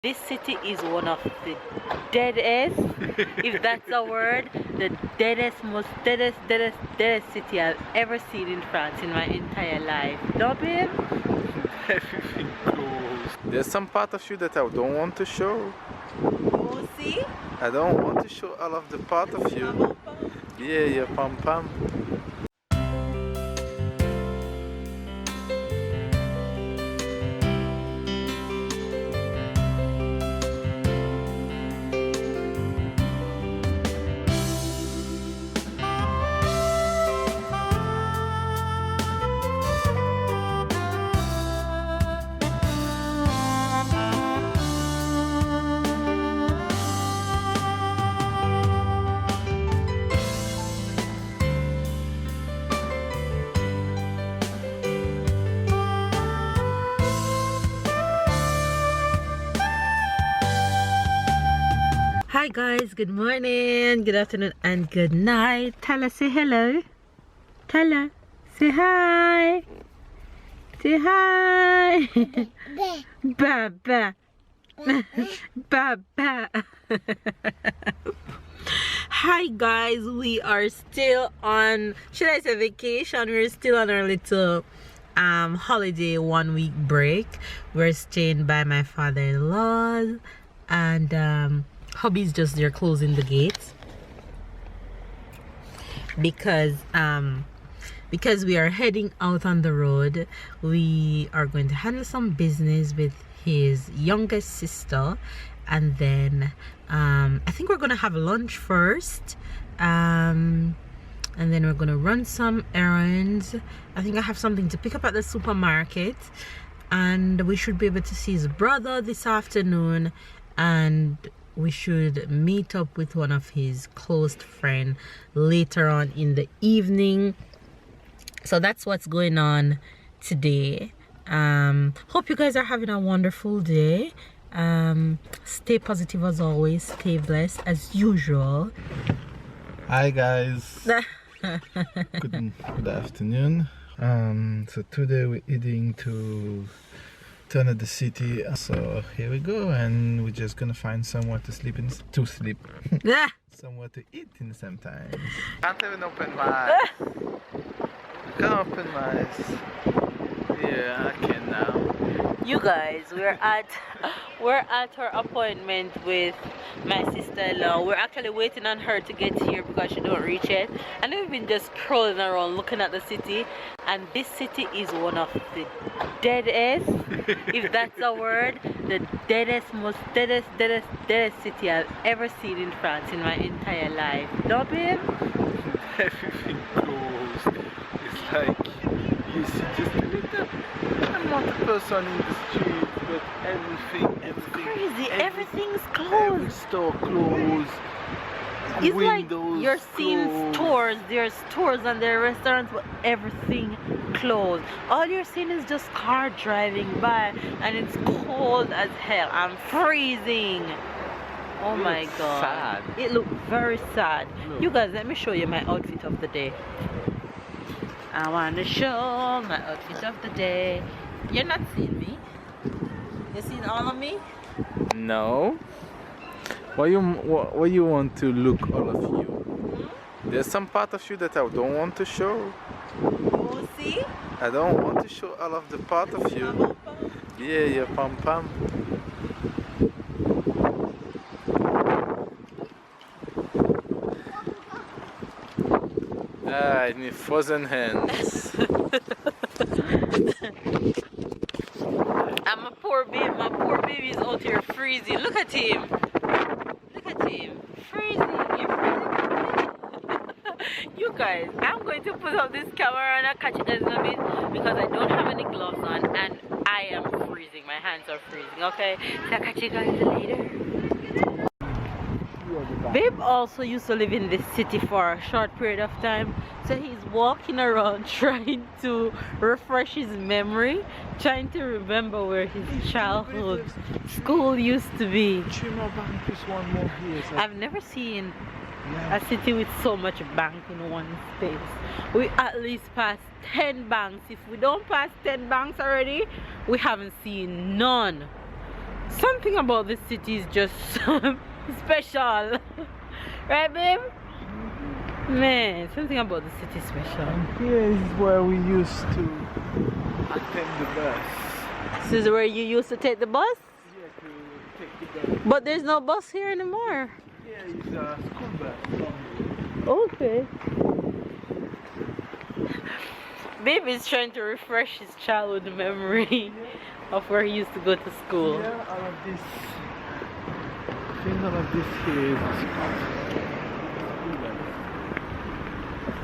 This city is one of the deadest, if that's a word, the deadest city I've ever seen in France in my entire life. Don't babe? Everything closed. There's some part of you that I don't want to show. Oh, see? I don't want to show all of the part of you. Yeah, yeah, pam pam. Hi guys, good morning, good afternoon, and good night. Tala, say hello. Tala, say hi. Say hi. Ba ba. Ba ba. Hi guys, we are still on, should I say vacation? We're still on our little holiday 1 week break. We're staying by my father-in-law, and hubby's just there closing the gates because we are heading out on the road. We are going to handle some business with his youngest sister, and then I think we're gonna have lunch first, and then we're gonna run some errands. I think I have something to pick up at the supermarket, and we should be able to see his brother this afternoon, and we should meet up with one of his close friends later on in the evening. So that's what's going on today. Hope you guys are having a wonderful day. Stay positive as always, stay blessed as usual. Hi guys. Good afternoon. So today we're heading to turn of the city, so here we go, and we're just gonna find somewhere to sleep somewhere to eat in the same time. Can't even open my eyes. Can't open my eyes. Yeah, I can now. You guys, we're at our appointment with my sister-in-law. We're actually waiting on her to get here because she don't reach it, and we've been just crawling around looking at the city, and this city is one of the deadest, if that's a word, the deadest city I've ever seen in France in my entire life. Don't babe? Everything closed. It's like you see just a little amount of person in the street, but everything Crazy, everything's closed. Every store closed. It's Windows like you're seeing closed. stores, there's stores and there are restaurants, but everything closed. All you're seeing is just car driving by, and it's cold as hell. I'm freezing. Oh my god. Sad. It looked very sad. Look. You guys, let me show you my outfit of the day. I want to show my outfit of the day. You're not seeing me. You seen all of me? No. Why you want to look all of you? Hmm? There's some part of you that I don't want to show. Oh, see? I don't want to show all of the part of you. Yeah, yeah, pam pam. Ah, I need frozen hands. And my poor baby is out here freezing. Look at him. Look at him. Freezing. You're freezing. You guys, I'm going to put up this camera and I'll catch it in a bit because I don't have any gloves on and I am freezing. My hands are freezing, okay? So I'll catch you guys later. Babe also used to live in this city for a short period of time, so he's walking around trying to refresh his memory, trying to remember where his childhood school used to be. I've never seen a city with so much bank in one space. We at least passed 10 banks. If we don't pass 10 banks already, we haven't seen none. Something about this city is just special. Right, babe? Man, something about the city is special. And here is where we used to attend the bus. This is where you used to take the bus? Yeah, to take the bus. But there's no bus here anymore. Yeah, it's a school bus. Okay. Baby's trying to refresh his childhood memory of where he used to go to school. Yeah, all of this. I think all of this here is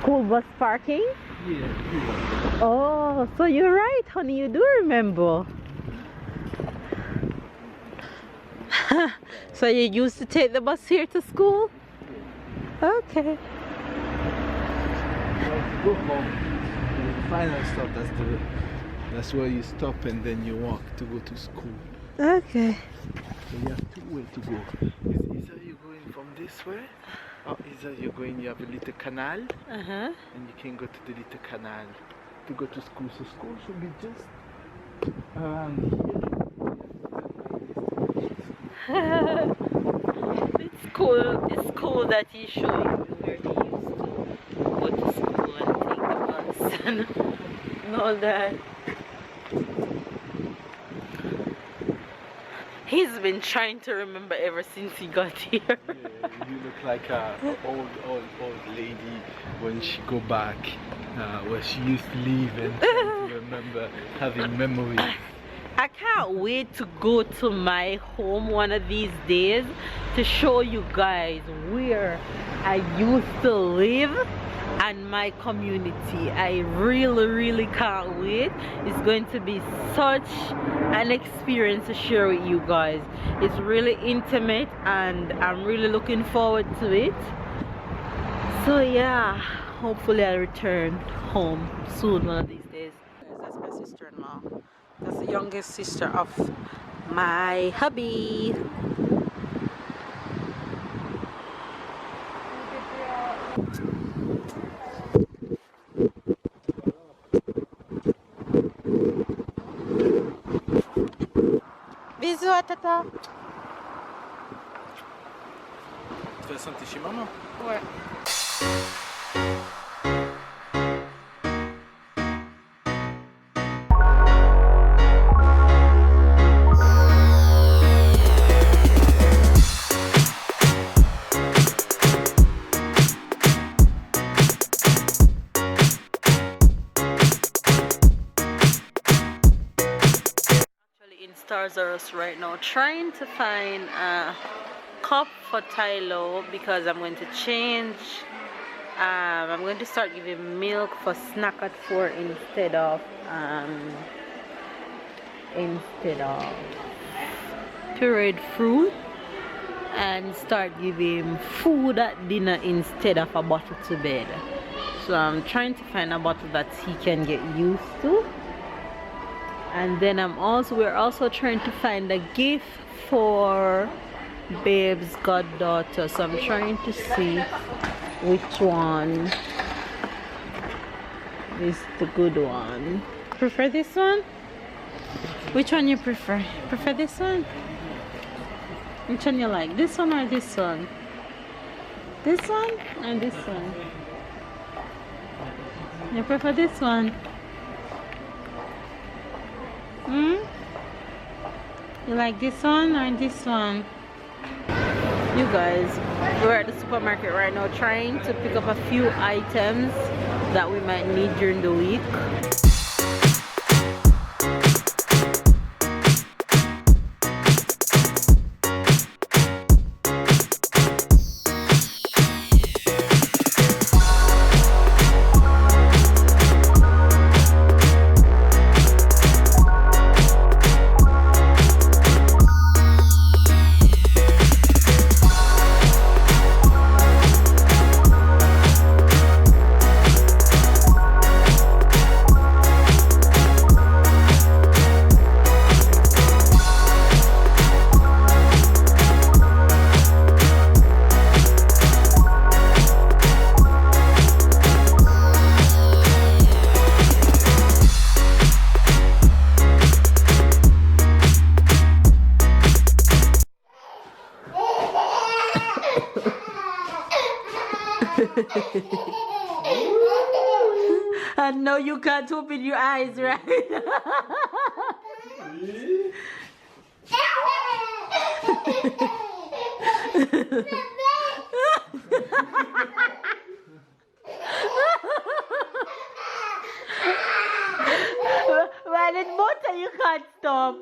School bus parking? yeah. Oh, so you're right, honey. You do remember. So you used to take the bus here to school? Okay. Go home. The final stop. That's where you stop and then you walk to go to school. Okay. So you have two ways to go. Either you're going from this way, or either you're going. You have a little canal, and you can go to the little canal to go to school. So school should be just around here. It's cool. It's cool that he's showing me where he used to go to school and take the bus and all that. He's been trying to remember ever since he got here. Yeah, you look like a old lady when she go back where she used to live and trying to remember having memories. I can't wait to go to my home one of these days to show you guys where I used to live and my community. I really can't wait. It's going to be such an experience to share with you guys. It's really intimate and I'm really looking forward to it. So yeah, hopefully I'll return home soon one of these days. That's my sister-in-law. That's the youngest sister of my hubby. Bisous à tata. Tu vas sentir chez maman? Ouais. Stars R Us right now, trying to find a cup for Tylo because I'm going to change. I'm going to start giving milk for snack at 4 instead of pureed fruit, and start giving food at dinner instead of a bottle to bed. So I'm trying to find a bottle that he can get used to. And then we're also trying to find a gift for Babe's goddaughter. So I'm trying to see which one is the good one. Prefer this one? Which one you prefer? Prefer this one? Which one you like? This one or this one? This one and this one? You prefer this one? You like this one or this one? You guys, we're at the supermarket right now trying to pick up a few items that we might need during the week. And now you can't open your eyes, right? Well, in motor you can't stop.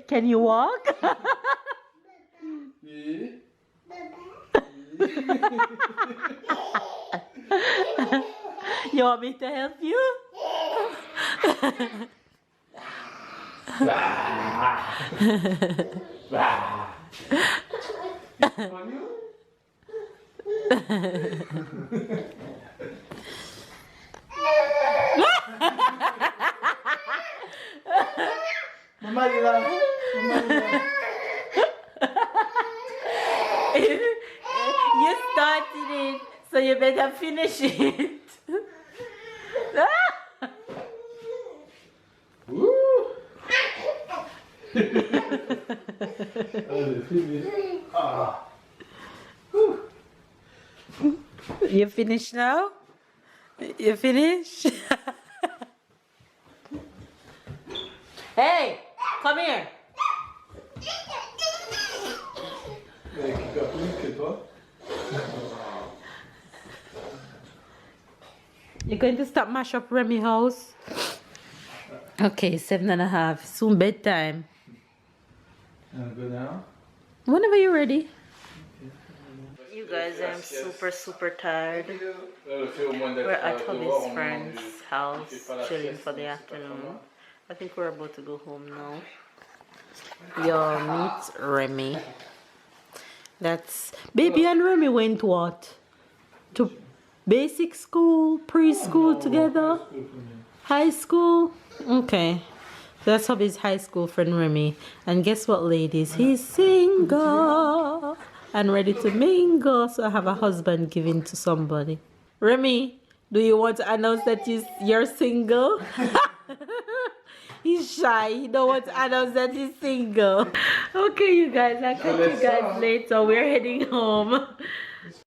Can you walk? You want me to help you? Mama Lila. You started it, so you better finish it. Woo! Allez, fini. Ah. You finished now? You finished? Hey, come here. Qui fait plus que toi? You're going to stop mash up Remy house? Okay, 7:30. Soon bedtime. And go now. Whenever you're ready. You guys, I'm super tired. We're at Hobby's friend's house, chilling for the afternoon. I think we're about to go home now. Yo, meet Remy. That's baby and Remy went what? To basic school, preschool together? High school? Okay. That's Hobby's high school friend Remy. And guess what, ladies? He's single and ready to mingle. So I have a husband giving to somebody. Remy, do you want to announce that you're single? He's shy. He don't want to announce that he's single. Okay, you guys. I'll catch you guys later. We're heading home.